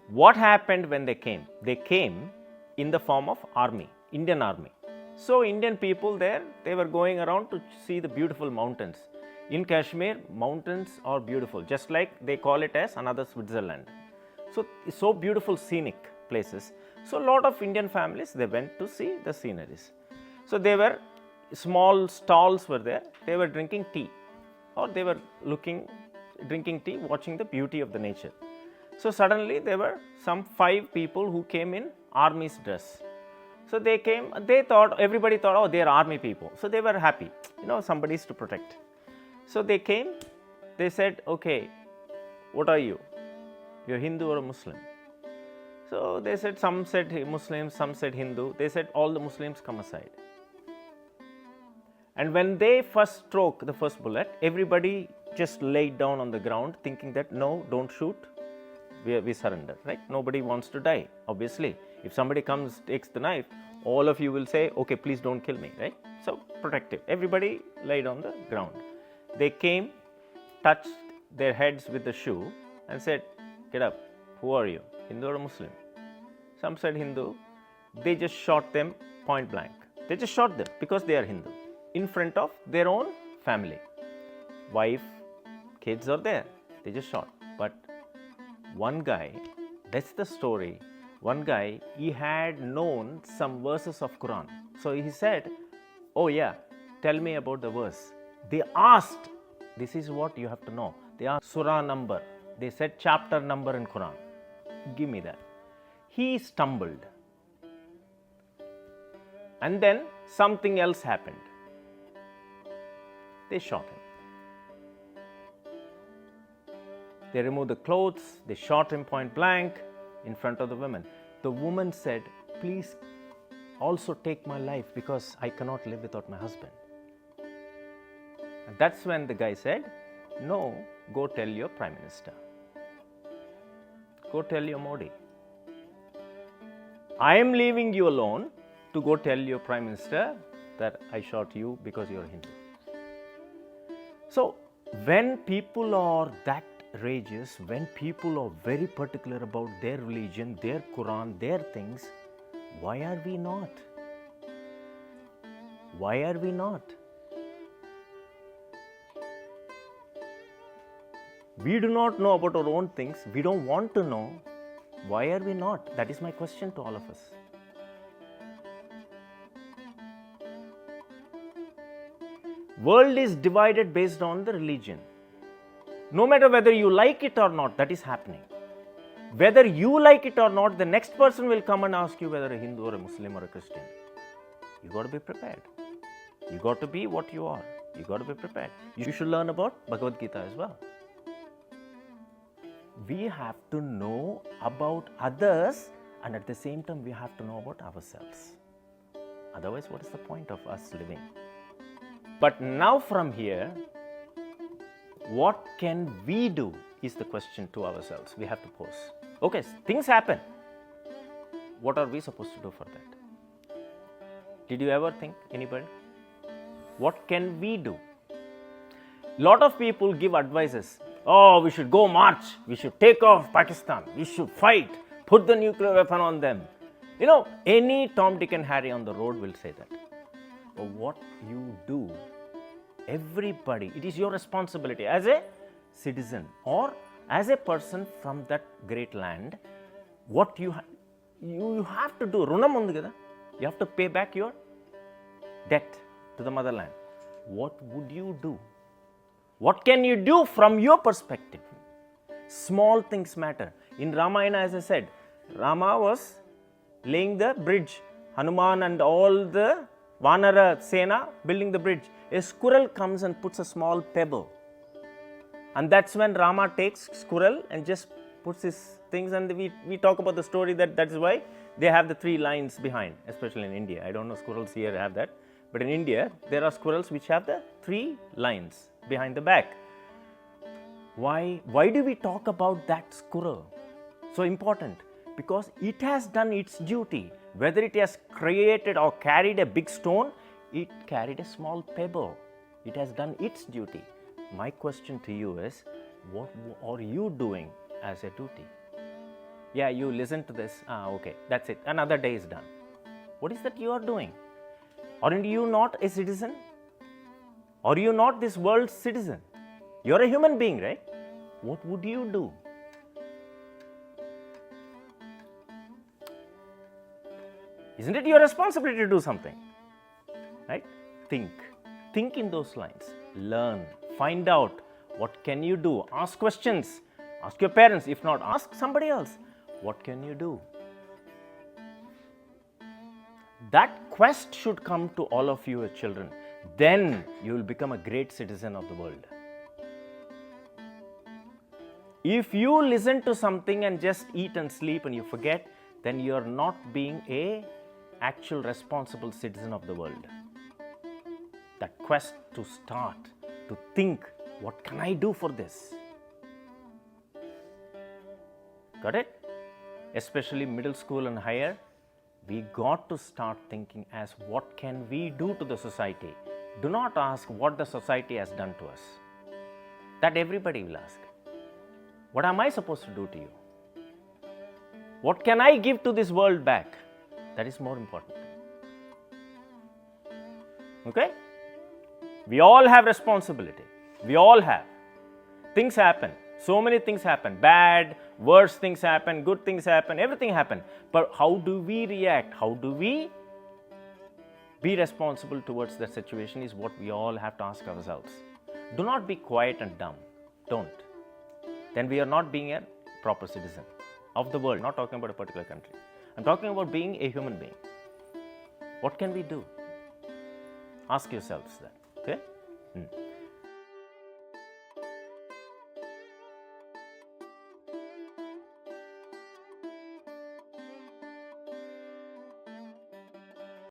What happened when they came? They came in the form of army, Indian Army. So Indian people there, they were going around to see the beautiful mountains. In Kashmir, mountains are beautiful, just like they call it as another Switzerland. So beautiful scenic places. So a lot of Indian families, they went to see the sceneries. So they were, small stalls were there, they were drinking tea, or they were drinking tea, watching the beauty of the nature. So suddenly there were some 5 people who came in army's dress. So they came, everybody thought, oh, they are army people. So they were happy, somebody is to protect. So they came, they said, okay, what are you? You're Hindu or a Muslim? So they said, some said Muslims, some said Hindu. They said, all the Muslims come aside. And when they first struck the first bullet, everybody just laid down on the ground thinking that, no, don't shoot, we surrender, right? Nobody wants to die, obviously. If somebody comes, takes the knife, all of you will say, okay, please don't kill me, right? So protective. Everybody laid on the ground. They came, touched their heads with the shoe and said, get up, who are you, Hindu or Muslim? Some said Hindu. They just shot them point blank. They just shot them because they are Hindu in front of their own family. Wife, kids are there. They just shot. But one guy, that's the story. One guy, he had known some verses of Quran. So he said, oh yeah, tell me about the verse. They asked, this is what you have to know. They asked surah number. They said chapter number in Quran. Give me that. He stumbled. And then something else happened. They shot him. They removed the clothes. They shot him point blank in front of the women. The woman said, please also take my life because I cannot live without my husband. And that's when the guy said, no, go tell your Prime Minister. Go tell your Modi. I am leaving you alone to go tell your Prime Minister that I shot you because you are Hindu. So when people are that rageous, when people are very particular about their religion, their Quran, their things, why are we not? Why are we not? We do not know about our own things. We don't want to know. Why are we not? That is my question to all of us. World is divided based on the religion. No matter whether you like it or not, that is happening. Whether you like it or not, the next person will come and ask you whether a Hindu or a Muslim or a Christian. You got to be prepared. You got to be what you are. You got to be prepared. You should learn about Bhagavad Gita as well. We have to know about others, and at the same time we have to know about ourselves. Otherwise, what is the point of us living? But now from here, what can we do is the question to ourselves we have to pose. Okay, things happen. What are we supposed to do for that? Did you ever think, anybody? What can we do? Lot of people give advices. Oh, we should go march. We should take off Pakistan. We should fight. Put the nuclear weapon on them. Any Tom, Dick and Harry on the road will say that. But what you do, everybody, it is your responsibility as a citizen or as a person from that great land. What you have to do, runam undi kada. You have to pay back your debt to the motherland. What would you do? What can you do from your perspective? Small things matter. In Ramayana, as I said, Rama was laying the bridge. Hanuman and all the Vanara Sena building the bridge. A squirrel comes and puts a small pebble. And that's when Rama takes squirrel and just puts his things, and we talk about the story that is why they have the 3 lines behind, especially in India. I don't know squirrels here have that. But in India, there are squirrels which have the 3 lines behind the back. Why do we talk about that squirrel? So important. Because it has done its duty. Whether it has created or carried a big stone, it carried a small pebble. It has done its duty. My question to you is, what are you doing as a duty? Yeah, you listen to this. Okay, that's it. Another day is done. What is that you are doing? Aren't you not a citizen? Are you not this world's citizen? You're a human being, right? What would you do? Isn't it your responsibility to do something? Right? Think in those lines. Learn, find out what can you do. Ask questions. Ask your parents. If not, ask somebody else. What can you do? That quest should come to all of you as children. Then you will become a great citizen of the world. If you listen to something and just eat and sleep and you forget, then you are not being a actual responsible citizen of the world. That quest to start, to think, what can I do for this? Got it? Especially middle school and higher, we got to start thinking as what can we do to the society. Do not ask what the society has done to us. That everybody will ask. What am I supposed to do to you? What can I give to this world back? That is more important. Okay? We all have responsibility. We all have. Things happen. So many things happen. Bad, worse things happen, good things happen, everything happen. But how do we react? How do we be responsible towards that situation is what we all have to ask ourselves. Do not be quiet and dumb. Don't. Then we are not being a proper citizen of the world. I'm not talking about a particular country. I'm talking about being a human being. What can we do? Ask yourselves that. Okay?